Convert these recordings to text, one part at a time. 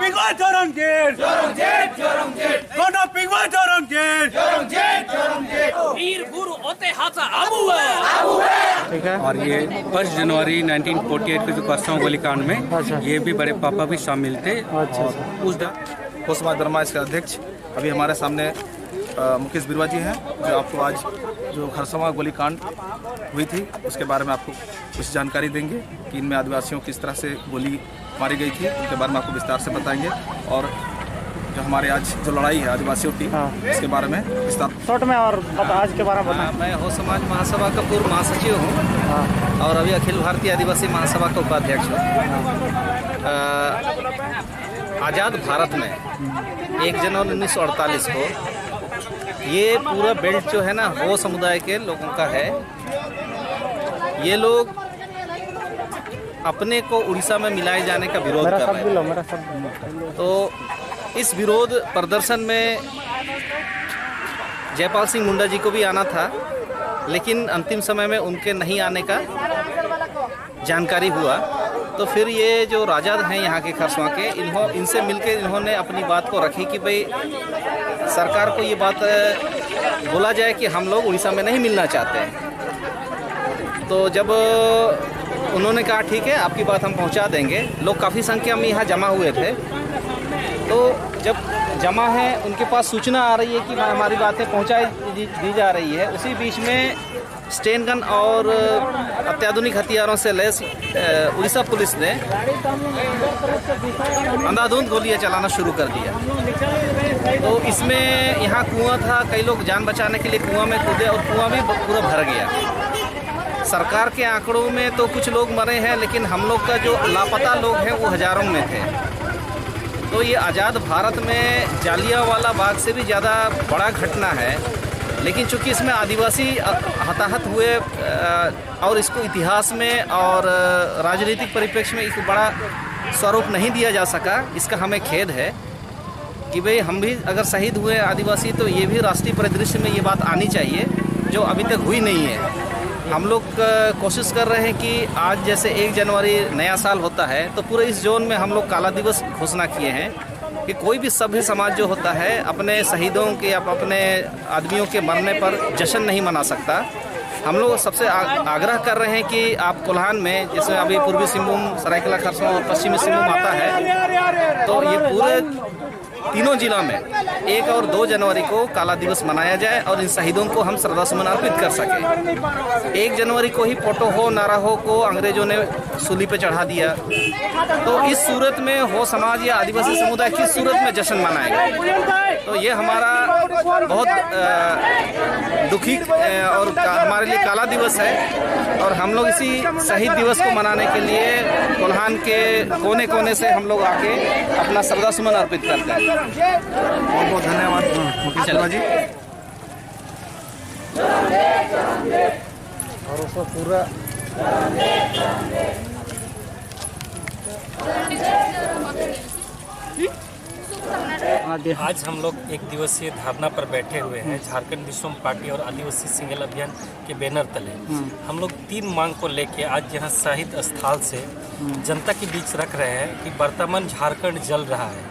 Pingwa Jorongjet! Kono Pingwa Jorongjet! वीर गुरु ओते हाथा आबू है। ठीक है। और ये 1 जनवरी 1948 के जो करसों गोलीकांड में ये भी बड़े पापा भी शामिल थे। अच्छा उस कोसमा धर्मा इसके अध्यक्ष अभी हमारे सामने मुकेश बिरवा जी हैं, जो आपको आज जो खरसवा गोलीकांड हुई थी उसके बारे में आपको कुछ जानकारी देंगे कि इनमें आदिवासियों किस तरह से गोली मारी गई थी, उनके बारे में आपको विस्तार से बताएंगे। और जो हमारे आज जो लड़ाई है आदिवासियों की इसके बारे में विस्तार शॉर्ट में और आज के बारे में बताएं। मैं हो समाज महासभा का पूर्व महासचिव हूँ और अभी अखिल भारतीय आदिवासी महासभा का उपाध्यक्ष हूँ। आज़ाद भारत में 1 जनवरी 1948 को ये पूरा बेल्ट जो है ना हो समुदाय के लोगों का है। ये लोग अपने को उड़ीसा में मिलाए जाने का विरोध कर रहे हैं। तो इस विरोध प्रदर्शन में जयपाल सिंह मुंडा जी को भी आना था, लेकिन अंतिम समय में उनके नहीं आने का जानकारी हुआ। तो फिर ये जो राजा हैं यहाँ के खरसवा के, इनसे मिलकर इन्होंने अपनी बात को रखी कि भाई सरकार को ये बात बोला जाए कि हम लोग उड़ीसा में नहीं मिलना चाहते हैं। तो जब उन्होंने कहा ठीक है आपकी बात हम पहुँचा देंगे, लोग काफ़ी संख्या में यहाँ जमा हुए थे। तो जब जमा है उनके पास सूचना आ रही है कि हमारी बातें पहुँचाई दी जा रही है, उसी बीच में स्टेन गन और अत्याधुनिक हथियारों से लैस उड़ीसा पुलिस ने अंधाधुंध गोलियां चलाना शुरू कर दिया। तो इसमें यहाँ कुआं था, कई लोग जान बचाने के लिए कुआं में कूदे और कुआं भी पूरा भर गया। सरकार के आंकड़ों में तो कुछ लोग मरे हैं, लेकिन हम लोग का जो लापता लोग हैं वो हजारों में थे। तो ये आज़ाद भारत में जालियांवाला बाग से भी ज़्यादा बड़ा घटना है, लेकिन चूंकि इसमें आदिवासी हताहत हुए और इसको इतिहास में और राजनीतिक परिप्रेक्ष्य में एक बड़ा स्वरूप नहीं दिया जा सका, इसका हमें खेद है कि भाई हम भी अगर शहीद हुए आदिवासी तो ये भी राष्ट्रीय परिदृश्य में ये बात आनी चाहिए, जो अभी तक हुई नहीं है। हम लोग कोशिश कर रहे हैं कि आज जैसे 1 जनवरी नया साल होता है, तो पूरे इस जोन में हम लोग काला दिवस घोषणा किए हैं कि कोई भी सभ्य समाज जो होता है अपने शहीदों के या अपने आदमियों के मरने पर जश्न नहीं मना सकता। हम लोग सबसे आग्रह कर रहे हैं कि आप कोल्हान में, जैसे अभी पूर्वी सिंहभूम, सरायकेला खरसवा और पश्चिमी सिंहभूम आता है, तो ये पूरे तीनों जिला में 1 और 2 जनवरी को काला दिवस मनाया जाए और इन शहीदों को हम श्रद्धा सुमन अर्पित कर सकें। 1 जनवरी को ही फोटो हो नारा हो को अंग्रेजों ने सूली पे चढ़ा दिया। तो इस सूरत में हो समाज या आदिवासी समुदाय किस सूरत में जश्न मनाएगा? तो ये हमारा बहुत दुखी और हमारे लिए काला दिवस है। और हम लोग इसी शहीद दिवस को मनाने के लिए कोल्हान के कोने कोने से हम लोग आके अपना श्रद्धा सुमन अर्पित करते हैं। बहुत बहुत धन्यवाद मुकेश बिरवा जी। और उसको पूरा आज हम लोग 1 दिवसीय धरना पर बैठे हुए हैं झारखंड विश्वम पार्टी और आदिवासी सिंगल अभियान के बैनर तले। हम लोग 3 मांग को लेके आज यहाँ शहीद स्थल से जनता के बीच रख रहे हैं कि वर्तमान झारखंड जल रहा है।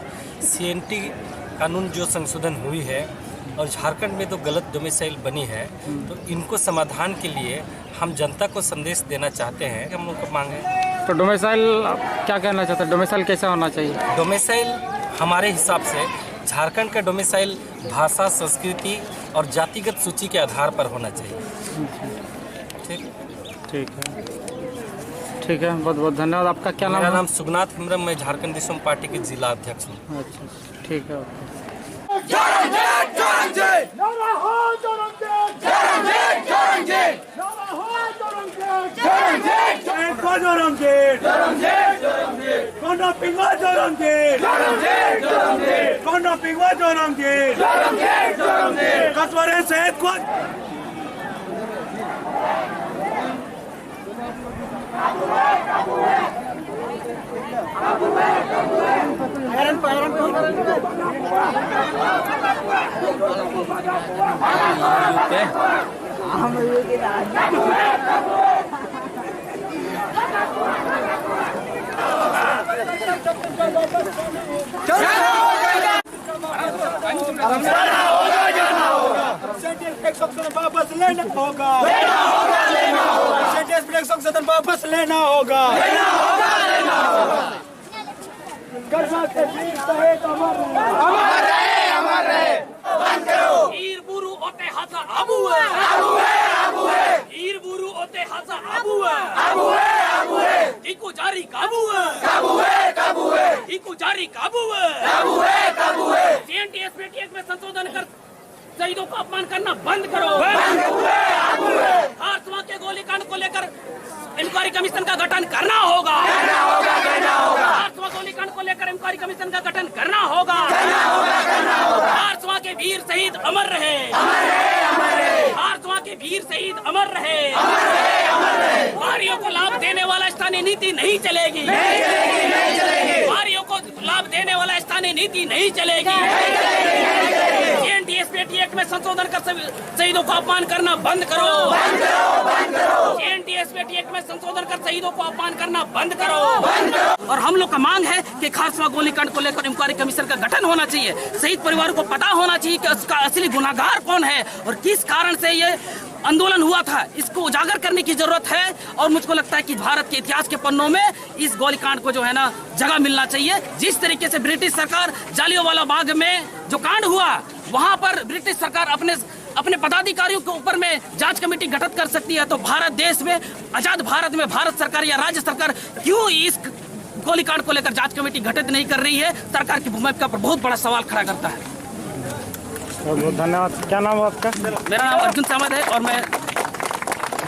CNT कानून जो संशोधन हुई है और झारखंड में तो गलत डोमिसाइल बनी है, तो इनको समाधान के लिए हम जनता को संदेश देना चाहते हैं कि हम लोग को मांगे। तो डोमिसाइल क्या कहना चाहते हैं? डोमिसाइल कैसा होना चाहिए? डोमिसाइल हमारे हिसाब से झारखंड का डोमिसाइल भाषा, संस्कृति और जातिगत सूची के आधार पर होना चाहिए। ठीक है, बहुत बहुत धन्यवाद। आपका क्या नाम है? मेरा नाम सुगनाथ हेम्ब्रम, मैं झारखंड विश्वम पार्टी के जिला अध्यक्ष हूँ। अच्छा, ठीक है। वापस लेना होगा, संसद वापस लेना होगा। वीर बुरु ओते हासा आबुए, वीर बुरु ओते हासा आबुए, इको जारी काबुए, इको जारी काबुए। सीएनटीएस में संशोधन कर शहीदों को अपमान करना बंद करो। खारसमा के गोलीकांड को लेकर इंक्वायरी कमीशन का गठन करना होगा। खारसमा गोलीकांड को लेकर इंक्वायरी कमीशन का गठन करना होगा। खारसमा के वीर शहीद अमर रहे, खारसमा के वीर शहीद अमर रहे। बाहरियों को लाभ देने वाला स्थानीय नीति नहीं चलेगी, बाहरियों को लाभ देने वाला स्थानीय नीति नहीं चलेगी। सीएनटीएस एक्ट में संशोधन कर शहीदों को अपमान करना बंद करो। सीएनटीएस एक्ट में संशोधन कर शहीदों को अपमान करना बंद करो। और हम लोग का मांग है कि खारसमा गोलीकांड को लेकर इंक्वायरी कमीशन का गठन होना चाहिए। शहीद परिवार को पता होना चाहिए कि उसका असली गुनाहगार कौन है और किस कारण से ये आंदोलन हुआ था। इसको उजागर करने की जरूरत है और मुझको लगता है कि भारत के इतिहास के पन्नों में इस गोलीकांड को जो है ना जगह मिलना चाहिए। जिस तरीके से ब्रिटिश सरकार जालियांवाला बाग में जो कांड हुआ, वहां पर ब्रिटिश सरकार अपने पदाधिकारियों के ऊपर में जांच कमेटी गठित कर सकती है, तो भारत देश में, आजाद भारत में भारत सरकार या राज्य सरकार क्यों इस गोलीकांड को लेकर जांच कमेटी गठित नहीं कर रही है? सरकार की भूमिका पर बहुत बड़ा सवाल खड़ा करता है। बहुत बहुत धन्यवाद। क्या नाम है आपका? मेरा नाम अर्जुन सामंत है और मैं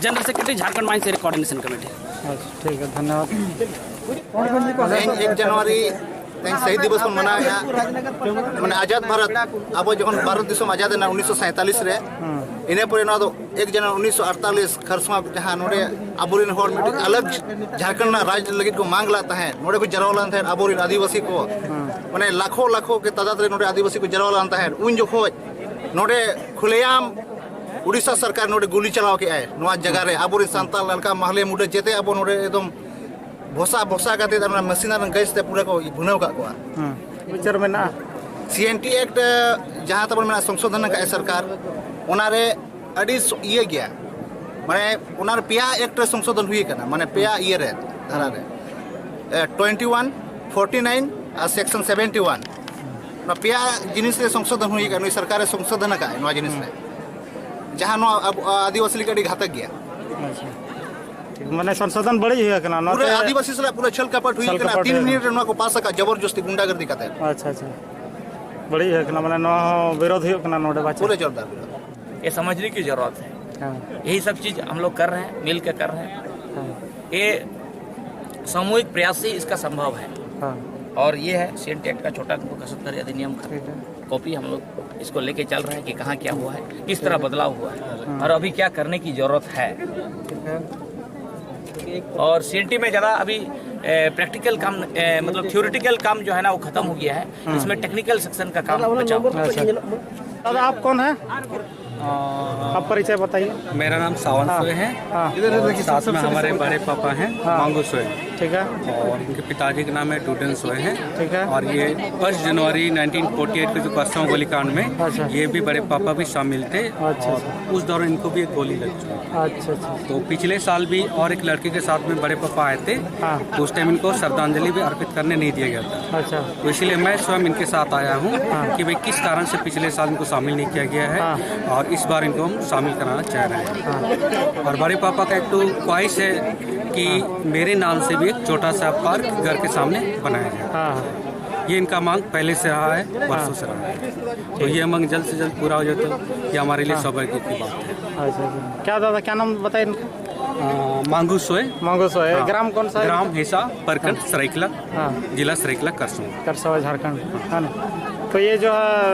general secretary Jharkhand mines area coordination committee. अच्छा, ठीक है, धन्यवाद। 1 जनवरी शहीद दिवस बन मनाया मैंने आजाद भारत अब जो भारत देश आजाद 1947 रे इने पर 1 जनवरी 1948 खरसमा जहाँ नोड़े आबोरिन होर मिट्टी अलग झारखंड राज्य लगे को मांग लाता है नोड़े को जरवाला थे आबोरिन आदिवासी को मैंने लाखों के तादाद रे नोड़े आदिवासी को जरवाला है उन जो खोज नोड़े खुलेआम उड़ीसा सरकार नोड़े गोली चलाव के आए नोआ जगह रे आबोरिन सांताल लड़का महले मुडे जेते अब नोड़े एकदम भोसा करते मशीन गैस पूरा को भुनाव का विचार में ना सीएनटी एक्ट जहाँ तब मैं संशोधन का सरकार उनारे अड़ी ये गया माने उनार पेया एक्ट संशोधन हुई करना माने पेया ये रे धारा रे 21, 49 और सेक्शन 71 ना पेया जिनिस रे संशोधन हुई करना सरकार संशोधन का नवा जिनिस रे जहाँ नवा आदिवासी के घातक गया मैंने संशोधन बड़ी है करना पूरे आदिवासी से पूरा छल कपट हुई करना 3 मिनट रे को पास का जबरदस्ती गुंडागर्दी करते हैं। अच्छा बड़ी है करना मैंने नो विरोध ही करना नोडे बात पूरे जोरदार विरोध ये समझने की जरूरत है। यही सब चीज हम लोग कर रहे हैं, मिल के कर रहे हैं। ये सामूहिक प्रयास से इसका संभव है। और ये है सीएनटी एक्ट का छोटा कसरत अधिनियम का कॉपी हम लोग इसको लेके चल रहे हैं कि कहाँ क्या हुआ है, किस तरह बदलाव हुआ है और अभी क्या करने की जरूरत है। और सीएनटी में ज़्यादा अभी प्रैक्टिकल काम मतलब थ्योरेटिकल काम जो है ना वो खत्म हो गया है। इसमें टेक्निकल सेक्शन का काम बचा हुआ है। दादा आप कौन है? आप परिचय बताइए। मेरा नाम सावन सोए है और साथ में हमारे बड़े पापा हैं मांगू सोए, ठीक है, और इनके पिताजी का नाम है डूडन सोए हैं, ठीक है। और ये 1 जनवरी 1948 के जो करसमा गोलीकांड में ये भी बड़े पापा भी शामिल थे। और उस दौरान इनको भी एक गोली लग चुकी। अच्छा। तो पिछले साल भी और एक लड़की के साथ में बड़े पापा आए थे, तो उस टाइम इनको श्रद्धांजलि भी अर्पित करने नहीं दिया गया था। अच्छा, तो इसलिए मैं स्वयं इनके साथ आया हूँ कि भाई किस कारण से पिछले साल इनको शामिल नहीं किया गया है और इस बार इनको हम शामिल कराना चाह रहे हैं। और बड़े पापा का एक तो ख्वाहिश है कि मेरे नाम से भी एक छोटा सा पार्क घर के सामने बनाया जाए। ये इनका मांग पहले से रहा है, वर्षों से रहा है। तो ये मांग जल्द से जल्द पूरा हो जाए तो ये हमारे लिए सौभाग्य की बात है। अच्छा, क्या दादा क्या नाम बताए इनका? मांगू सोए। ग्राम कौन सा? ग्राम हेसा प्रखंड सरायकेला, जिला सरायकेला करसवा झारखंड, है ना। तो ये जो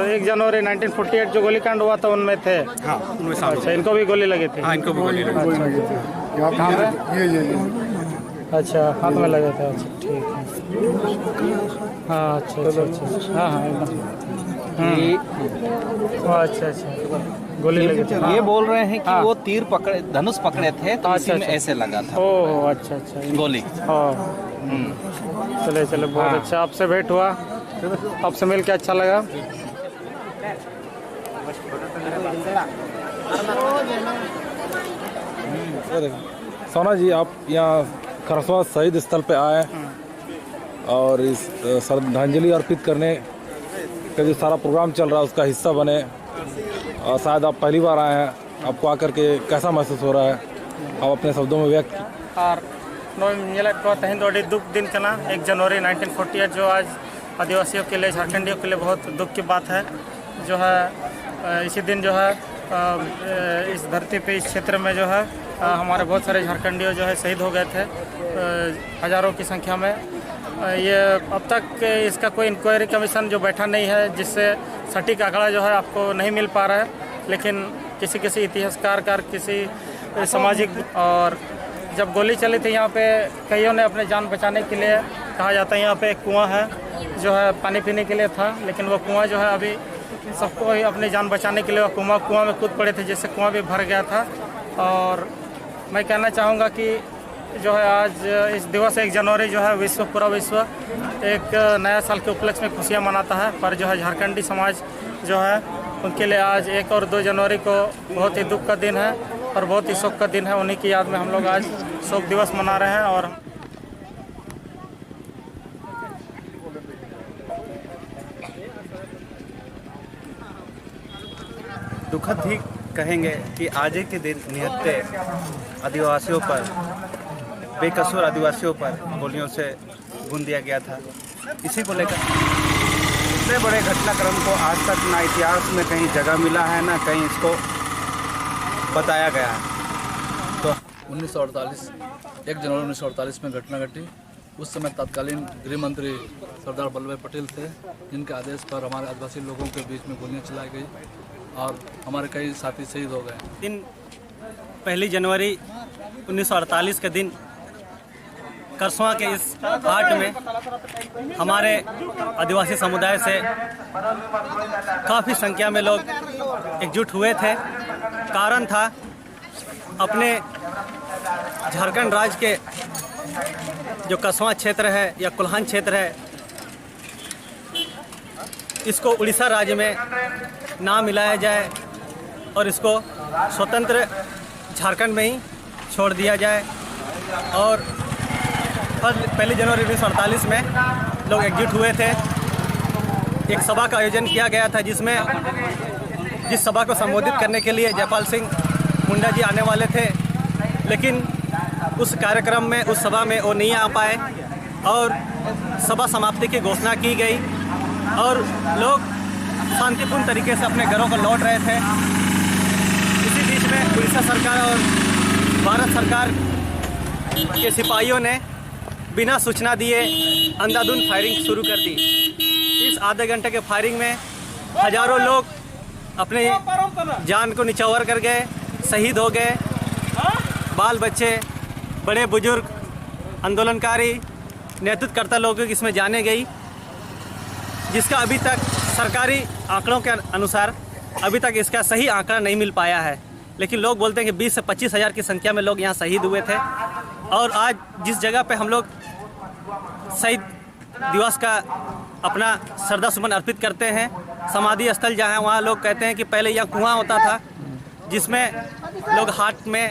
1 जनवरी 1948 जो गोलीकांड हुआ था उनमें थे? हाँ, उनमें अच्छा, इनको भी गोली लगी थी? हाँ, इनको भी गोली लगी थी। अच्छा, हाथ में लगे थे। अच्छा, ठीक है। हाँ, अच्छा, हाँ, अच्छा, गोली लगी थी। ये बोल रहे हैं कि वो तीर पकड़े, धनुष पकड़े थे तो इसी में ऐसे लगा था। ओह, अच्छा, गोली। चले चले, बहुत अच्छा, आपसे भेंट हुआ, आपसे मिल के अच्छा लगा। सोना जी, आप यहाँ खरसवा शहीद स्थल पे आए और इस श्रद्धांजलि अर्पित करने का जो सारा प्रोग्राम चल रहा है उसका हिस्सा बने, और शायद आप पहली बार आए हैं, आपको आकर के कैसा महसूस हो रहा है, आप अपने शब्दों में व्यक्त। और तेहन अड़ी दुख दिन कना 1 जनवरी 1948 जो आज आदिवासियों के लिए, झारखंडियों के लिए बहुत दुख की बात है। जो है इसी दिन जो है इस धरती पे, इस क्षेत्र में जो है हमारे बहुत सारे झारखंडियों जो है शहीद हो गए थे, हज़ारों की संख्या में। ये अब तक इसका कोई इंक्वायरी कमीशन जो बैठा नहीं है, जिससे सटीक आंकड़ा जो है आपको नहीं मिल पा रहा है, लेकिन किसी किसी इतिहासकार का, किसी सामाजिक, और जब गोली चली थी यहाँ पे कईयों ने अपने जान बचाने के लिए, कहा जाता है यहाँ पे एक कुआं है जो है पानी पीने के लिए था, लेकिन वो कुआं जो है अभी सबको ही अपनी जान बचाने के लिए वो कुआं में कूद पड़े थे, जिससे कुआं भी भर गया था। और मैं कहना चाहूँगा कि जो है आज इस दिवस 1 जनवरी जो है पूरा विश्व एक नया साल के उपलक्ष्य में खुशियाँ मनाता है, पर जो है झारखंडी समाज जो है उनके लिए आज 1 और 2 जनवरी को बहुत ही दुख का दिन है और बहुत ही शोक का दिन है। उन्हीं की याद में हम लोग आज शोक दिवस मना रहे हैं। और दुखद ही कहेंगे कि आज के दिन निहत्ते आदिवासियों पर, बेकसूर आदिवासियों पर गोलियों से भून दिया गया था। इसी को लेकर इतने बड़े घटनाक्रम को आज तक ना इतिहास में कहीं जगह मिला है, ना कहीं इसको बताया गया है। तो 1948 1 जनवरी 1948 में घटना घटी। उस समय तत्कालीन गृह मंत्री सरदार वल्लभ भाई पटेल थे, जिनके आदेश पर हमारे आदिवासी लोगों के बीच में गोलियां चलाई गई और हमारे कई साथी शहीद हो गए। दिन 1 जनवरी 1948 के दिन करसवा के इस हाट में हमारे आदिवासी समुदाय से काफ़ी संख्या में लोग एकजुट हुए थे। कारण था अपने झारखंड राज्य के जो कसवा क्षेत्र है या कोल्हान क्षेत्र है, इसको उड़ीसा राज्य में ना मिलाया जाए और इसको स्वतंत्र झारखंड में ही छोड़ दिया जाए। और 1 जनवरी 1948 में लोग एकजुट हुए थे। एक सभा का आयोजन किया गया था, जिस सभा को संबोधित करने के लिए जयपाल सिंह मुंडा जी आने वाले थे, लेकिन उस कार्यक्रम में, उस सभा में वो नहीं आ पाए और सभा समाप्ति की घोषणा की गई और लोग शांतिपूर्ण तरीके से अपने घरों को लौट रहे थे। इसी बीच में उड़ीसा सरकार और भारत सरकार के सिपाहियों ने बिना सूचना दिए अंधाधुंध फायरिंग शुरू कर दी। इस आधे घंटे के फायरिंग में हजारों लोग अपने जान को निछावर कर गए, शहीद हो गए। बाल बच्चे, बड़े बुजुर्ग, आंदोलनकारी, नेतृत्वकर्ता लोगों की इसमें जाने गई, जिसका अभी तक सरकारी आंकड़ों के अनुसार अभी तक इसका सही आंकड़ा नहीं मिल पाया है। लेकिन लोग बोलते हैं कि 20 से 25 हज़ार की संख्या में लोग यहाँ शहीद हुए थे। और आज जिस जगह पे हम लोग शहीद दिवस का अपना श्रद्धा सुमन अर्पित करते हैं, समाधि स्थल जहाँ है, वहाँ लोग कहते हैं कि पहले यहाँ कुआं होता था, जिसमें लोग हाथ में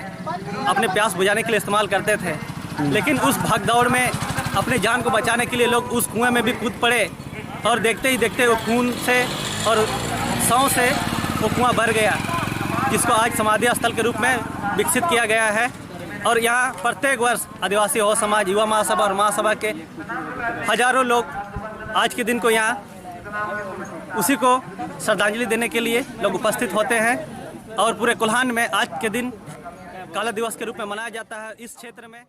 अपने प्यास बुझाने के लिए इस्तेमाल करते थे। लेकिन उस भागदौड़ में अपने जान को बचाने के लिए लोग उस कुएं में भी कूद पड़े और देखते ही देखते वो खून से और सौ से वो कुआं भर गया, जिसको आज समाधि स्थल के रूप में विकसित किया गया है। और यहाँ प्रत्येक वर्ष आदिवासी हो समाज, युवा महासभा और महासभा के हजारों लोग आज के दिन को यहाँ उसी को श्रद्धांजलि देने के लिए लोग उपस्थित होते हैं। और पूरे कोल्हान में आज के दिन काला दिवस के रूप में मनाया जाता है। इस क्षेत्र में